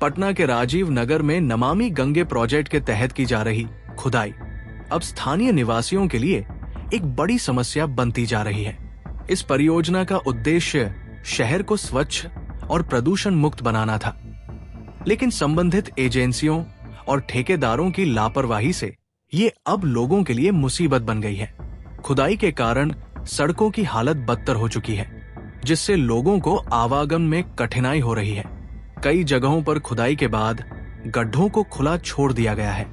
पटना के राजीव नगर में नमामि गंगे प्रोजेक्ट के तहत की जा रही खुदाई अब स्थानीय निवासियों के लिए एक बड़ी समस्या बनती जा रही है। इस परियोजना का उद्देश्य शहर को स्वच्छ और प्रदूषण मुक्त बनाना था, लेकिन संबंधित एजेंसियों और ठेकेदारों की लापरवाही से ये अब लोगों के लिए मुसीबत बन गई है। खुदाई के कारण सड़कों की हालत बदतर हो चुकी है, जिससे लोगों को आवागमन में कठिनाई हो रही है। कई जगहों पर खुदाई के बाद गड्ढों को खुला छोड़ दिया गया है,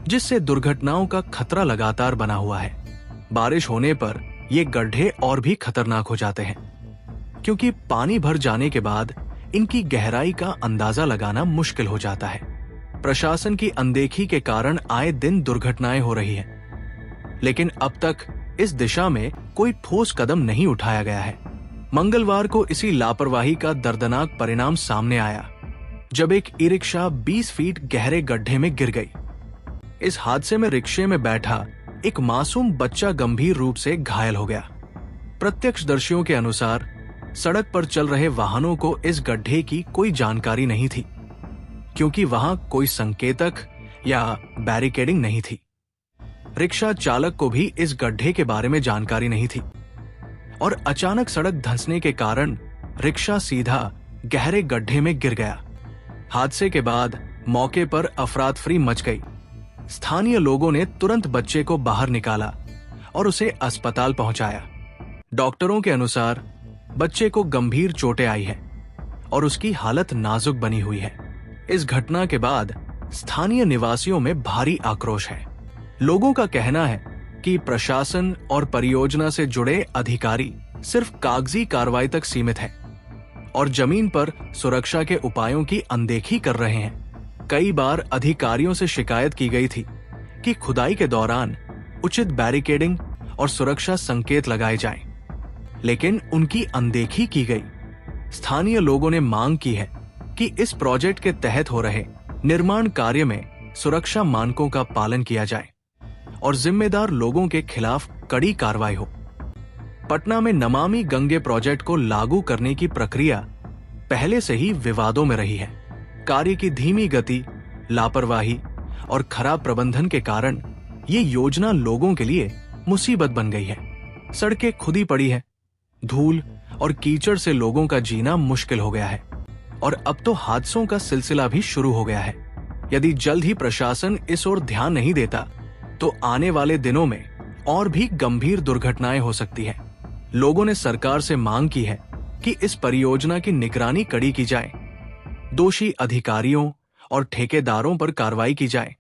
जिससे दुर्घटनाओं का खतरा लगातार बना हुआ है। बारिश होने पर ये गड्ढे और भी खतरनाक हो जाते हैं, क्योंकि पानी भर जाने के बाद इनकी गहराई का अंदाजा लगाना मुश्किल हो जाता है। प्रशासन की अनदेखी के कारण आए दिन दुर्घटनाएं हो रही हैं, लेकिन अब तक इस दिशा में कोई ठोस कदम नहीं उठाया गया है। मंगलवार को इसी लापरवाही का दर्दनाक परिणाम सामने आया, जब एक ई रिक्शा 20 फीट गहरे गड्ढे में गिर गई। इस हादसे में रिक्शे में बैठा एक मासूम बच्चा गंभीर रूप से घायल हो गया। प्रत्यक्षदर्शियों के अनुसार सड़क पर चल रहे वाहनों को इस गड्ढे की कोई जानकारी नहीं थी, क्योंकि वहां कोई संकेतक या बैरिकेडिंग नहीं थी। रिक्शा चालक को भी इस गड्ढे के बारे में जानकारी नहीं थी और अचानक सड़क धंसने के कारण रिक्शा सीधा गहरे गड्ढे में गिर गया। हादसे के बाद मौके पर अफरातफरी मच गई। स्थानीय लोगों ने तुरंत बच्चे को बाहर निकाला और उसे अस्पताल पहुंचाया। डॉक्टरों के अनुसार बच्चे को गंभीर चोटें आई हैं और उसकी हालत नाजुक बनी हुई है। इस घटना के बाद स्थानीय निवासियों में भारी आक्रोश है। लोगों का कहना है कि प्रशासन और परियोजना से जुड़े अधिकारी सिर्फ कागजी कार्रवाई तक सीमित हैं और जमीन पर सुरक्षा के उपायों की अनदेखी कर रहे हैं। कई बार अधिकारियों से शिकायत की गई थी कि खुदाई के दौरान उचित बैरिकेडिंग और सुरक्षा संकेत लगाए जाएं, लेकिन उनकी अनदेखी की गई। स्थानीय लोगों ने मांग की है कि इस प्रोजेक्ट के तहत हो रहे निर्माण कार्य में सुरक्षा मानकों का पालन किया जाए और जिम्मेदार लोगों के खिलाफ कड़ी कार्रवाई हो। पटना में नमामि गंगे प्रोजेक्ट को लागू करने की प्रक्रिया पहले से ही विवादों में रही है। कार्य की धीमी गति, लापरवाही और खराब प्रबंधन के कारण ये योजना लोगों के लिए मुसीबत बन गई है। सड़कें खुदी पड़ी है, धूल और कीचड़ से लोगों का जीना मुश्किल हो गया है और अब तो हादसों का सिलसिला भी शुरू हो गया है। यदि जल्द ही प्रशासन इस ओर ध्यान नहीं देता तो आने वाले दिनों में और भी गंभीर दुर्घटनाएं हो सकती हैं। लोगों ने सरकार से मांग की है कि इस परियोजना की निगरानी कड़ी की जाए, दोषी अधिकारियों और ठेकेदारों पर कार्रवाई की जाए